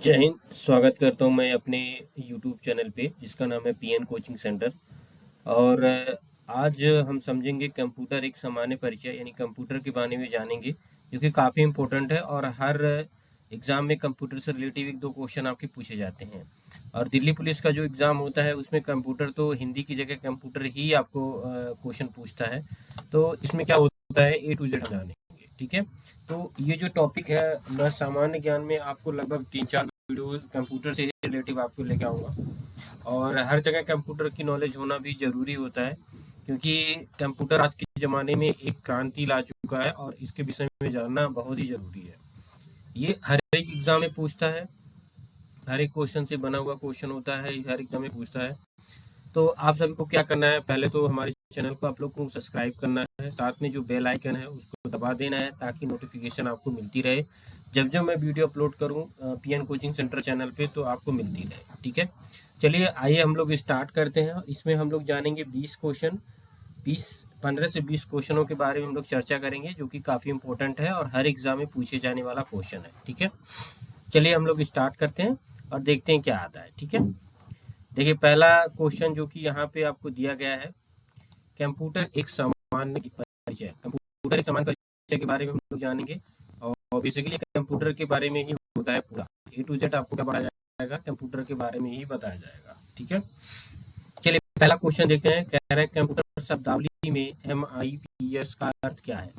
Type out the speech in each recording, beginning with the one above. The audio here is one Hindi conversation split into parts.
जय हिंद। स्वागत करता हूँ मैं अपने यूट्यूब चैनल पे जिसका नाम है पीएन कोचिंग सेंटर। और आज हम समझेंगे कंप्यूटर एक सामान्य परिचय यानी कंप्यूटर के बारे में जानेंगे, जो कि काफ़ी इम्पोर्टेंट है। और हर एग्ज़ाम में कंप्यूटर से रिलेटिव एक दो क्वेश्चन आपके पूछे जाते हैं। और दिल्ली पुलिस का जो एग्ज़ाम होता है उसमें कंप्यूटर तो हिंदी की जगह कंप्यूटर ही आपको क्वेश्चन पूछता है। तो इसमें क्या होता है ए टू जेड जानेंगे, ठीक है। तो ये जो टॉपिक है, मैं सामान्य ज्ञान में आपको लगभग 3-4 वीडियो कंप्यूटर से रिलेटिव आपको लेके आऊँगा। और हर जगह कंप्यूटर की नॉलेज होना भी ज़रूरी होता है, क्योंकि कंप्यूटर आज के ज़माने में एक क्रांति ला चुका है और इसके विषय में जानना बहुत ही ज़रूरी है। ये हर एक एग्ज़ाम में पूछता है, हर एक क्वेश्चन से बना हुआ क्वेश्चन होता है, हर एग्ज़ाम में पूछता है। तो आप सभी को क्या करना है, पहले तो हमारे चैनल को आप लोग को सब्सक्राइब करना है, साथ में जो बेल आइकन है उसको दबा देना है ताकि नोटिफिकेशन आपको मिलती रहे जब जब मैं वीडियो अपलोड करूं पीएन कोचिंग सेंटर चैनल पे, तो आपको मिलती रहे, ठीक है। चलिए आइए हम लोग स्टार्ट करते हैं। इसमें हम लोग जानेंगे 20 क्वेश्चन, 15 से 20 क्वेश्चनों के बारे में हम लोग चर्चा करेंगे, जो कि काफ़ी इंपॉर्टेंट है और हर एग्जाम में पूछे जाने वाला क्वेश्चन है, ठीक है। चलिए हम लोग स्टार्ट करते हैं और देखते हैं क्या आता है, ठीक है। देखिए पहला क्वेश्चन जो कि यहाँ पे आपको दिया गया है, कंप्यूटर एक सामान्य परिचय। कंप्यूटर एक सामान्य परिचय के बारे में हम लोग जानेंगे। और बेसिकली कंप्यूटर के बारे में ही होता है पूरा, ए टू जेड आपको क्या पढ़ाया जाएगा, कंप्यूटर के बारे में ही बताया जाएगा, ठीक है। चलिए पहला क्वेश्चन देखते हैं। कह रहा है कंप्यूटर शब्दावली में MIPS का अर्थ क्या है।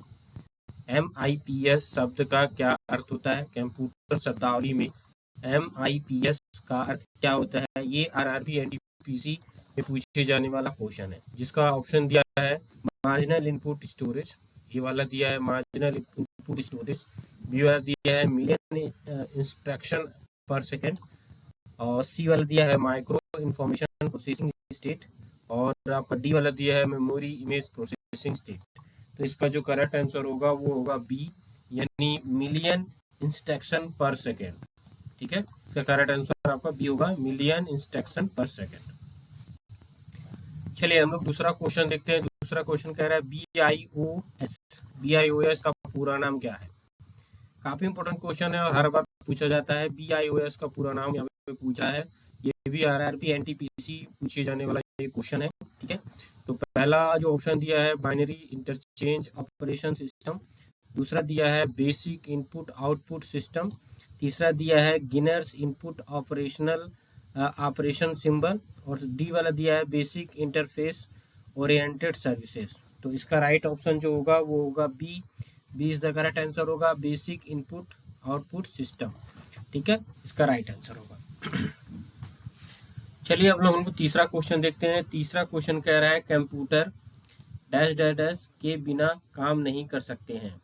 MIPS शब्द का क्या अर्थ होता है, कंप्यूटर शब्दावली में MIPS का अर्थ क्या होता है। ये RRB NTPC में पूछे जाने वाला क्वेश्चन है, जिसका ऑप्शन दिया है मार्जिनल इनपुट स्टोरेज, ये वाला दिया है मार्जिनल इनपुट स्टोरेज, बी वाला दिया है मिलियन इंस्ट्रक्शन पर सेकेंड, और सी वाला दिया है माइक्रो इंफॉर्मेशन प्रोसेसिंग स्टेट, और आपका डी वाला दिया है मेमोरी इमेज प्रोसेसिंग स्टेट। तो इसका जो करेक्ट आंसर होगा वो होगा बी, यानी मिलियन इंस्ट्रक्शन पर सेकेंड, ठीक है। इसका करेक्ट आंसर आपका बी होगा, मिलियन इंस्ट्रक्शन पर सेकेंड। चलिए हम लोग दूसरा क्वेश्चन देखते हैं। दूसरा क्वेश्चन कह रहा है BIOS का पूरा नाम क्या है। काफी इंपॉर्टेंट क्वेश्चन है और हर बार पूछा जाता है। BIOS का पूरा नाम यहाँ पे पूछा है, ये भी RRB NTPC पूछे जाने वाला ये क्वेश्चन है, ठीक है। तो पहला जो ऑप्शन दिया है बाइनरी इंटरचेंज ऑपरेशन सिस्टम, दूसरा दिया है बेसिक इनपुट आउटपुट सिस्टम, तीसरा दिया है गिनर्स इनपुट ऑपरेशन सिंबल, और डी वाला दिया है बेसिक इंटरफेस ओरिएंटेड सर्विसेज। तो इसका राइट ऑप्शन जो होगा वो होगा B. B is the correct answer होगा, बेसिक इनपुट आउटपुट सिस्टम, ठीक है। इसका राइट आंसर होगा। चलिए अब लोग हमको तीसरा क्वेश्चन देखते हैं। तीसरा क्वेश्चन कह रहा है कंप्यूटर डैश डैश डैश के बिना काम नहीं कर सकते हैं।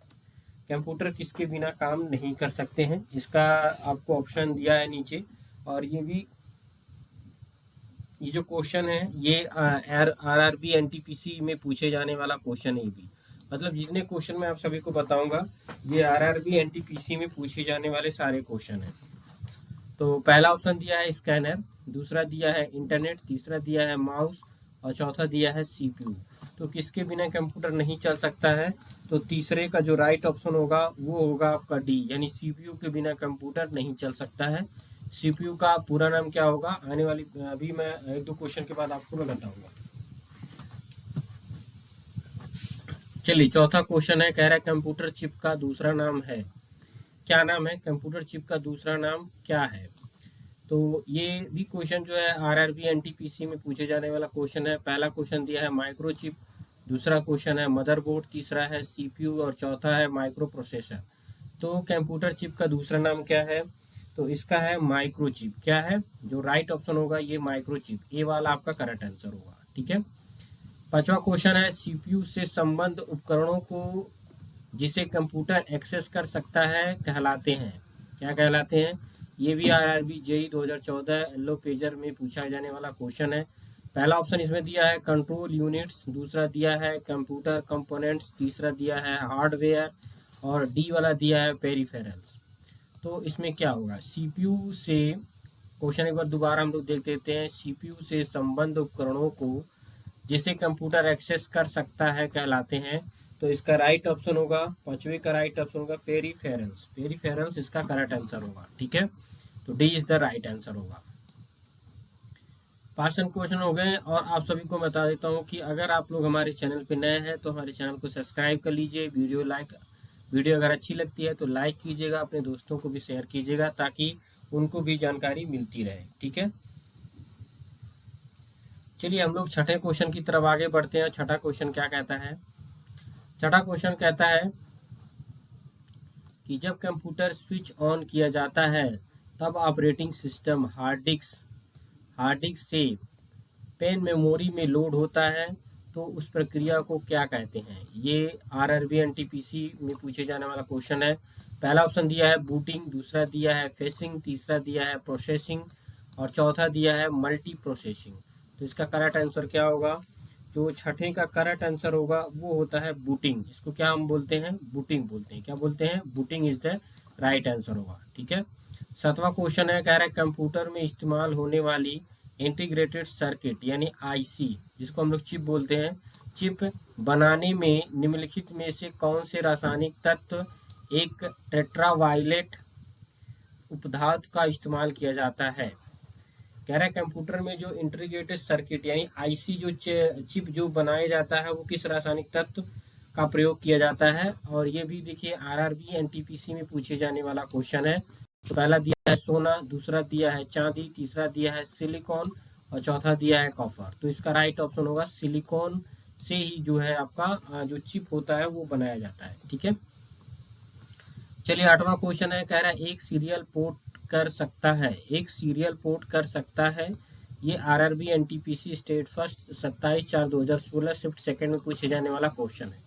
कंप्यूटर किसके बिना काम नहीं कर सकते हैं, इसका आपको ऑप्शन दिया है नीचे। और ये जो क्वेश्चन है ये RRB NTPC में पूछे जाने वाला क्वेश्चन है। ये भी मतलब जितने क्वेश्चन मैं आप सभी को बताऊंगा ये RRB NTPC में पूछे जाने वाले सारे क्वेश्चन हैं। तो पहला ऑप्शन दिया है स्कैनर, दूसरा दिया है इंटरनेट, तीसरा दिया है माउस, और चौथा दिया है CPU। तो किसके बिना कंप्यूटर नहीं चल सकता है, तो तीसरे का जो राइट ऑप्शन होगा वो होगा आपका डी, यानी CPU के बिना कंप्यूटर नहीं चल सकता है। CPU का पूरा नाम क्या होगा, आने वाली अभी मैं एक दो क्वेश्चन के बाद आपको मैं बताऊंगा। चलिए चौथा क्वेश्चन है, कह रहा है कंप्यूटर चिप का दूसरा नाम है, क्या नाम है, कंप्यूटर चिप का दूसरा नाम क्या है। तो ये भी क्वेश्चन जो है RRB NTPC में पूछे जाने वाला क्वेश्चन है। पहला क्वेश्चन दिया है माइक्रोचिप, दूसरा क्वेश्चन है मदरबोर्ड, तीसरा है CPU, और चौथा है माइक्रो प्रोसेसर। तो कंप्यूटर चिप का दूसरा नाम क्या है, तो इसका है माइक्रोचिप। क्या है, जो राइट ऑप्शन होगा ये माइक्रोचिप, ये वाला आपका करेक्ट आंसर होगा, ठीक है। पांचवा क्वेश्चन है CPU से संबंध उपकरणों को जिसे कंप्यूटर एक्सेस कर सकता है कहलाते हैं, क्या कहलाते हैं। ये भी RRB JEE 2014 येलो पेजर में पूछा जाने वाला क्वेश्चन है। पहला ऑप्शन इसमें दिया है कंट्रोल यूनिट्स, दूसरा दिया है कंप्यूटर कंपोनेंट्स, तीसरा दिया है हार्डवेयर, और डी वाला दिया है पेरिफेरल्स। तो इसमें क्या होगा, CPU से, क्वेश्चन एक बार दोबारा हम लोग देख देते हैं। CPU से संबंध उपकरणों को जिसे कंप्यूटर एक्सेस कर सकता है कहलाते हैं। तो इसका राइट ऑप्शन होगा, पांचवे का राइट ऑप्शन होगा पेरिफेरल्स। पेरिफेरल्स इसका करेक्ट आंसर होगा, ठीक है। तो D is the right answer होगा। 5 क्वेश्चन हो गए और आप सभी को बता देता हूँ कि अगर आप लोग हमारे चैनल पे नए हैं तो हमारे चैनल को सब्सक्राइब कर लीजिए। वीडियो अगर अच्छी लगती है तो लाइक कीजिएगा, अपने दोस्तों को भी शेयर कीजिएगा ताकि उनको भी जानकारी मिलती रहे। ठीक है, चलिए हम लोग छठे क्वेश्चन की तरफ आगे बढ़ते हैं। छठा क्वेश्चन क्या कहता है? छठा क्वेश्चन कहता है कि जब कंप्यूटर स्विच ऑन किया जाता है तब ऑपरेटिंग सिस्टम हार्ड डिस्क से पेन मेमोरी में लोड होता है, तो उस प्रक्रिया को क्या कहते हैं? ये आरआरबी एनटीपीसी में पूछे जाने वाला क्वेश्चन है। पहला ऑप्शन दिया है बूटिंग, दूसरा दिया है फेसिंग, तीसरा दिया है प्रोसेसिंग और चौथा दिया है मल्टी प्रोसेसिंग। तो इसका करेक्ट आंसर क्या होगा? जो छठे का करेक्ट आंसर होगा वो होता है बूटिंग। इसको क्या हम बोलते हैं? बूटिंग बोलते हैं। क्या बोलते हैं? Booting is the right answer होगा। ठीक है, सातवां क्वेश्चन है, कह रहा है कंप्यूटर में इस्तेमाल होने वाली इंटीग्रेटेड सर्किट यानी आईसी, जिसको हम लोग चिप बोलते हैं, चिप बनाने में निम्नलिखित में से कौन से रासायनिक तत्व एक टेट्रावायलेट उपधातु का इस्तेमाल किया जाता है? कह रहा है कंप्यूटर में जो इंटीग्रेटेड सर्किट यानी आईसी जो चिप जो बनाया जाता है वो किस रासायनिक तत्व का प्रयोग किया जाता है? और ये भी देखिए आरआरबी एनटीपीसी में पूछे जाने वाला क्वेश्चन है। तो पहला दिया है सोना, दूसरा दिया है चांदी, तीसरा दिया है सिलिकॉन और चौथा दिया है कॉपर। तो इसका राइट ऑप्शन होगा सिलिकॉन से ही जो है आपका जो चिप होता है वो बनाया जाता है। ठीक है, चलिए आठवां क्वेश्चन है, कह रहा है एक सीरियल पोर्ट कर सकता है। ये RRB NTPC state first 27/4/2016 shift second में पूछे जाने वाला क्वेश्चन है।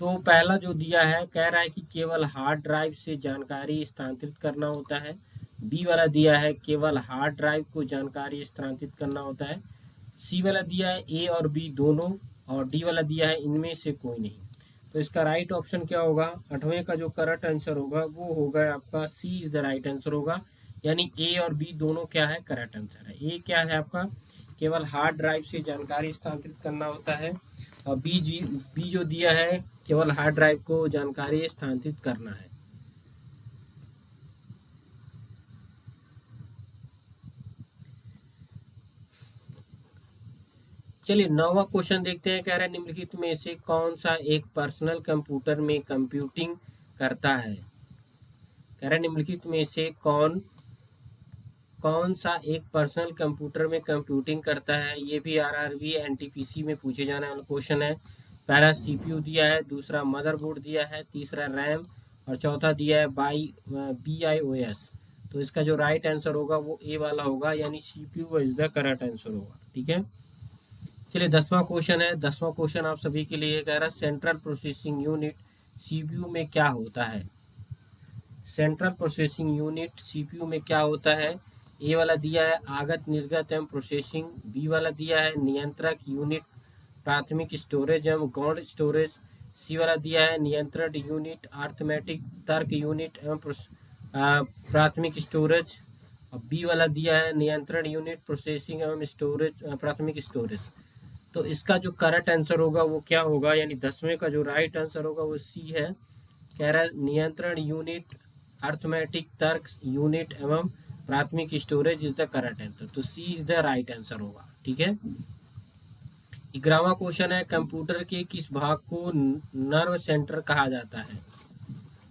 तो पहला जो दिया है कह रहा है कि केवल हार्ड ड्राइव से जानकारी स्थानांतरित करना होता है। बी वाला दिया है केवल हार्ड ड्राइव को जानकारी स्थानांतरित करना होता है। सी वाला दिया है ए और बी दोनों, और डी वाला दिया है इनमें से कोई नहीं। तो इसका राइट ऑप्शन क्या होगा? आठवें का जो करेक्ट आंसर होगा वो होगा आपका सी इज द राइट आंसर होगा। यानी ए और बी दोनों क्या है? करेक्ट आंसर है। ए क्या है आपका? केवल हार्ड ड्राइव से जानकारी स्थानांतरित करना होता है, और बी जो दिया है केवल हार्ड ड्राइव को जानकारी स्थानांतरित करना है। चलिए नौवां क्वेश्चन देखते हैं। कह रहा है निम्नलिखित में से कौन सा एक पर्सनल कंप्यूटर में कंप्यूटिंग करता है? कह रहा है निम्नलिखित में से कौन सा एक पर्सनल कंप्यूटर में कंप्यूटिंग करता है? ये भी आरआरबी एनटीपीसी में पूछे जाने वाला क्वेश्चन है। पहला सीपीयू दिया है, दूसरा मदरबोर्ड दिया है, तीसरा रैम और चौथा दिया है BIOS। तो इसका जो राइट आंसर होगा वो ए वाला होगा, यानी CPU is the correct answer होगा। ठीक है, चलिए 10वां क्वेश्चन है। 10वां क्वेश्चन आप सभी के लिए कह रहा है सेंट्रल प्रोसेसिंग यूनिट सीपीयू में क्या होता है? सेंट्रल प्रोसेसिंग यूनिट सीपीयू में क्या होता है? ए वाला दिया है आगत निर्गत एवं प्रोसेसिंग, बी वाला दिया है नियंत्रक यूनिट प्राथमिक स्टोरेज एवं गौण स्टोरेज, सी वाला दिया है नियंत्रण यूनिट अर्थमेटिक तर्क यूनिट एवं प्राथमिक स्टोरेज, और बी वाला दिया है नियंत्रण यूनिट प्रोसेसिंग एवं स्टोरेज प्राथमिक स्टोरेज। तो इसका जो करेक्ट आंसर होगा वो क्या होगा? यानी 10वें का जो राइट आंसर होगा वो सी है। कह रहा है नियंत्रण यूनिट अर्थमेटिक तर्क यूनिट एवं प्राथमिक storage is the correct answer. तो सी इज द राइट आंसर होगा। ठीक है, 11वां क्वेश्चन है कंप्यूटर के किस भाग को नर्व सेंटर कहा जाता है?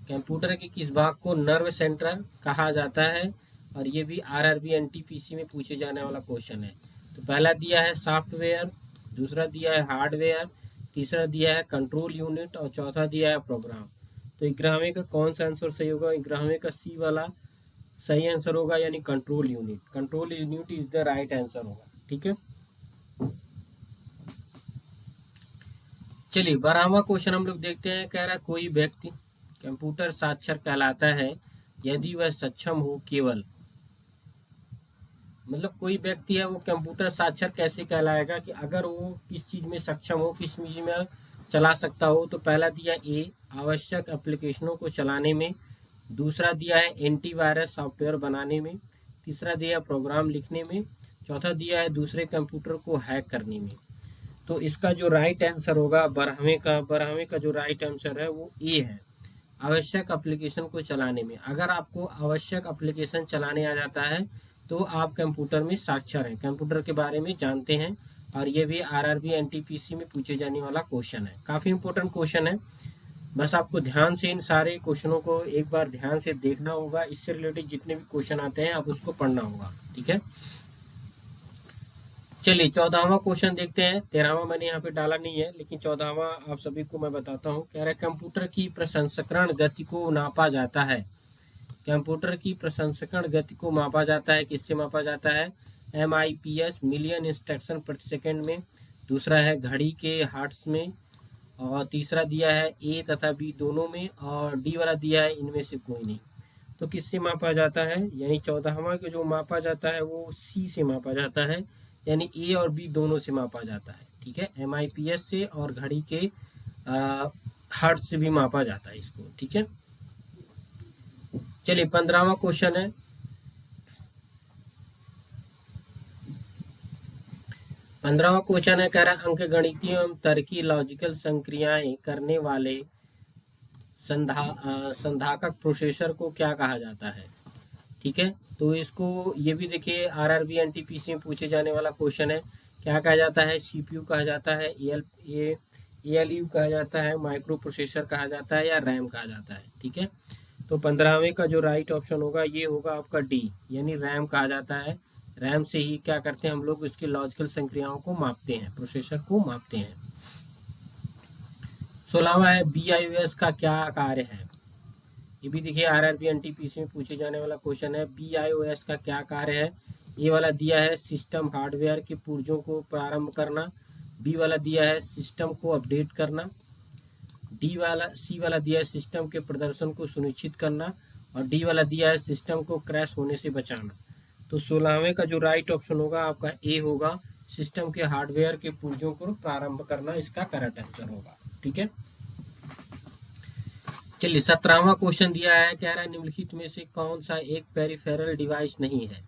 कंप्यूटर के किस भाग को नर्व सेंटर कहा जाता है? और ये भी आरआरबी एनटीपीसी में पूछे जाने वाला क्वेश्चन है। तो पहला दिया है सॉफ्टवेयर, दूसरा दिया है हार्डवेयर, तीसरा दिया है कंट्रोल यूनिट और चौथा दिया है प्रोग्राम। तो 11वें का कौन सा आंसर सही होगा? 11वें का सी वाला सही आंसर होगा, यानी control unit. Control unit is the right answer होगा। ठीक है, चलिए 12वां क्वेश्चन हम लोग देखते हैं। कह रहा है कोई व्यक्ति कंप्यूटर साक्षर कहलाता है यदि वह सक्षम हो केवल, मतलब कोई व्यक्ति है वो कंप्यूटर साक्षर कैसे कहलाएगा? कि अगर वो किस चीज़ में सक्षम हो, किस चीज़ में चला सकता हो। तो पहला दिया ए आवश्यक एप्लीकेशनों को चलाने में, दूसरा दिया है एंटीवायरस सॉफ्टवेयर बनाने में, तीसरा दिया है प्रोग्राम लिखने में, चौथा दिया है दूसरे कंप्यूटर को हैक करने में। तो इसका जो राइट आंसर होगा 12वें का जो राइट आंसर है वो ए है, आवश्यक एप्लीकेशन को चलाने में। अगर आपको आवश्यक एप्लीकेशन चलाने आ जाता है तो आप कंप्यूटर में साक्षर हैं, कंप्यूटर के बारे में जानते हैं। और ये भी आरआरबी एनटीपीसी में पूछे जाने वाला क्वेश्चन है, काफ़ी इंपॉर्टेंट क्वेश्चन है। बस आपको ध्यान से इन सारे क्वेश्चनों को एक बार ध्यान से देखना होगा, इससे रिलेटेड जितने भी क्वेश्चन आते हैं आप उसको पढ़ना होगा, ठीक है। चलिए 14वां क्वेश्चन देखते हैं। 13वां मैंने यहाँ पे डाला नहीं है, लेकिन 14वां आप सभी को मैं बताता हूँ। कह रहा है कंप्यूटर की प्रसंस्करण गति को नापा जाता है। कंप्यूटर की प्रसंस्करण गति को मापा जाता है, किससे मापा जाता है? MIPS, मिलियन इंस्ट्रक्शन प्रति सेकंड में। दूसरा है घड़ी के हर्ट्ज में। और तीसरा दिया है A तथा B दोनों में। और डी वाला दिया है इनमें से कोई नहीं। तो किससे मापा जाता है? यानी 14वां को जो मापा जाता है वो C से मापा जाता है, यानी A और B दोनों से मापा जाता है, ठीक है। MIPS से और घड़ी के हर्ट्ज से भी मापा जाता है इसको, ठीक है। चलिए 15वां क्वेश्चन है। 15वां क्वेश्चन है, कह रहा है अंकगणितीय एवं तर्की लॉजिकल संक्रियाएं करने वाले संधाकक प्रोसेसर को क्या कहा जाता है, ठीक है। तो इसको ये भी देखिए आरआरबी एनटीपीसी में पूछे जाने वाला क्वेश्चन है। क्या कहा जाता है? सीपीयू कहा जाता है, एएलयू कहा जाता है, माइक्रो प्रोसेसर कहा जाता है, या रैम कहा जाता है, ठीक है। तो 15वें का जो राइट ऑप्शन होगा ये होगा आपका डी, यानी रैम कहा जाता है। रैम से ही क्या करते हैं हम लोग, उसकी लॉजिकल संक्रियाओं को मापते हैं, प्रोसेसर को मापते हैं। 16वां है BIOS का क्या कार्य है। ये भी देखिए आरआरबी एनटीपीसी में पूछे जाने वाला क्वेश्चन है। BIOS का क्या कार्य है? ये वाला दिया है सिस्टम हार्डवेयर के पुर्जों को प्रारंभ करना। बी वाला दिया है सिस्टम को अपडेट करना। सी वाला दिया है सिस्टम के प्रदर्शन को सुनिश्चित करना। और डी वाला दिया है सिस्टम को क्रैश होने से बचाना। तो 16वें का जो राइट ऑप्शन होगा आपका ए होगा, सिस्टम के हार्डवेयर के पुर्जों को प्रारंभ करना, इसका करेक्ट आंसर होगा, ठीक है। चलिए 17वां क्वेश्चन दिया है, कह रहा है निम्नलिखित में से कौन सा एक पेरिफेरल डिवाइस नहीं है।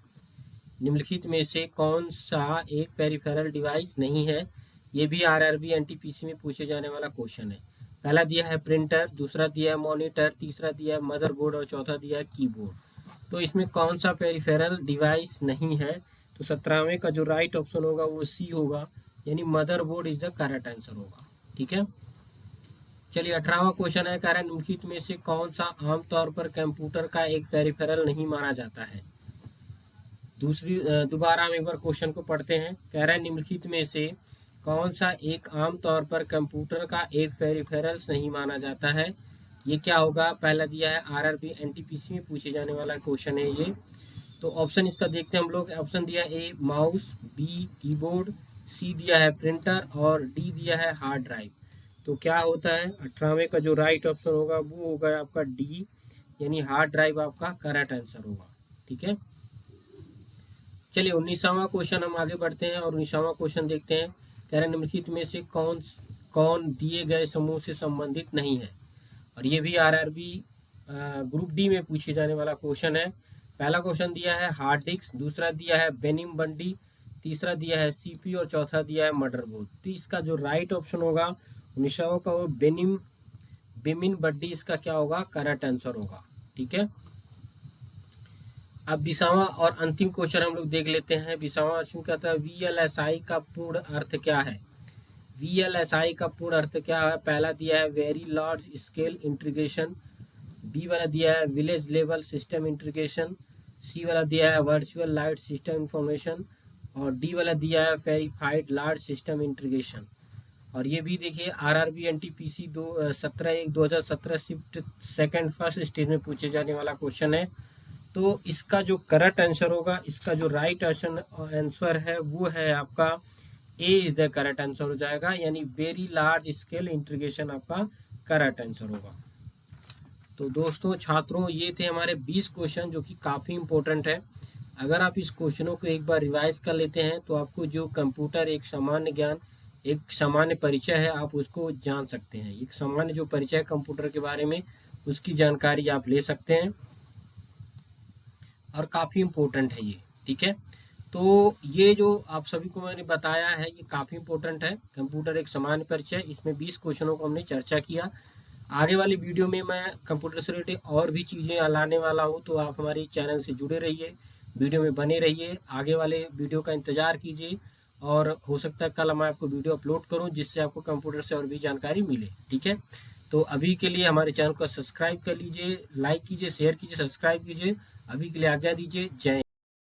निम्नलिखित में से कौन सा एक पेरिफेरल डिवाइस नहीं है। ये भी आरआरबी एनटीपीसी में पूछे जाने वाला क्वेश्चन है। पहला दिया है प्रिंटर, दूसरा दिया है मॉनिटर, तीसरा दिया है मदरबोर्ड और चौथा दिया है कीबोर्ड। तो इसमें कौन सा पेरिफेरल डिवाइस नहीं है? तो 17वें का जो राइट ऑप्शन होगा वो सी होगा, यानी motherboard is the correct answer होगा, ठीक है। चलिए 18वां क्वेश्चन है, कह रहा है निम्नलिखित में से कौन सा आमतौर पर कंप्यूटर का एक पेरिफेरल नहीं माना जाता है। दोबारा हम एक बार क्वेश्चन को पढ़ते हैं। कह रहा है निम्नलिखित में से कौन सा एक आमतौर पर कंप्यूटर का एक पेरिफेरल्स नहीं माना जाता है। ये क्या होगा? पहला दिया है आरआरबी एनटीपीसी में पूछे जाने वाला क्वेश्चन है ये। तो ऑप्शन इसका देखते हैं हम लोग। ऑप्शन दिया ए माउस, बी कीबोर्ड, सी दिया है प्रिंटर और डी दिया है हार्ड ड्राइव। तो क्या होता है? 18वें का जो राइट ऑप्शन होगा वो होगा आपका डी, यानी हार्ड ड्राइव आपका करेक्ट आंसर होगा, ठीक है। चलिए 19वां क्वेश्चन हम आगे बढ़ते हैं और 19वां क्वेश्चन देखते हैं। कह रहे हैं निम्नलिखित में से कौन कौन दिए गए समूह से संबंधित नहीं है। और ये भी आरआरबी ग्रुप डी में पूछे जाने वाला क्वेश्चन है। पहला क्वेश्चन दिया है हार्ड डिस्क, दूसरा दिया है बेनिम बंडी, तीसरा दिया है सीपी और चौथा दिया है मदरबोर्ड। तो इसका जो राइट ऑप्शन होगा 19वां का वो बेमिन बंडी, इसका क्या होगा? करेक्ट आंसर होगा, ठीक है। अब 20वां और अंतिम क्वेश्चन हम लोग देख लेते हैं। 20वां क्वेश्चन कहता है VLSI का पूर्ण अर्थ क्या है। VLSI का पूर्ण अर्थ क्या है? पहला दिया है very large scale integration, B वाला दिया है village level system integration, C वाला दिया है वर्चुअल लाइट सिस्टम इंफॉर्मेशन और डी वाला दिया है वेरीफाइड लार्ज सिस्टम इंटीग्रेशन। और ये भी देखिए RRB NTPC 2017 shift second first stage में पूछे जाने वाला क्वेश्चन है। तो इसका जो करेक्ट आंसर होगा, इसका जो राइट आंसर है वो है आपका ए इज द करेक्ट आंसर हो जाएगा, यानी वेरी लार्ज स्केल इंटीग्रेशन आपका करेक्ट आंसर होगा। तो दोस्तों छात्रों, ये थे हमारे 20 क्वेश्चन जो कि काफ़ी इंपॉर्टेंट है। अगर आप इस क्वेश्चनों को एक बार रिवाइज कर लेते हैं तो आपको जो कंप्यूटर एक सामान्य ज्ञान, एक सामान्य परिचय है, आप उसको जान सकते हैं। एक सामान्य जो परिचय है कंप्यूटर के बारे में, उसकी जानकारी आप ले सकते हैं और काफ़ी इम्पोर्टेंट है ये, ठीक है। तो ये जो आप सभी को मैंने बताया है ये काफ़ी इम्पोर्टेंट है। कंप्यूटर एक सामान्य परिचय, इसमें 20 क्वेश्चनों को हमने चर्चा किया। आगे वाली वीडियो में मैं कंप्यूटर से रिलेटेड और भी चीज़ें लाने वाला हूँ, तो आप हमारे चैनल से जुड़े रहिए, वीडियो में बने रहिए, आगे वाले वीडियो का इंतज़ार कीजिए और हो सकता है कल मैं आपको वीडियो अपलोड करूँ जिससे आपको कंप्यूटर से और भी जानकारी मिले, ठीक है? तो अभी के लिए हमारे चैनल को सब्सक्राइब कर लीजिए, लाइक कीजिए, शेयर कीजिए, सब्सक्राइब कीजिए। अभी के लिए आज्ञा दीजिए। जय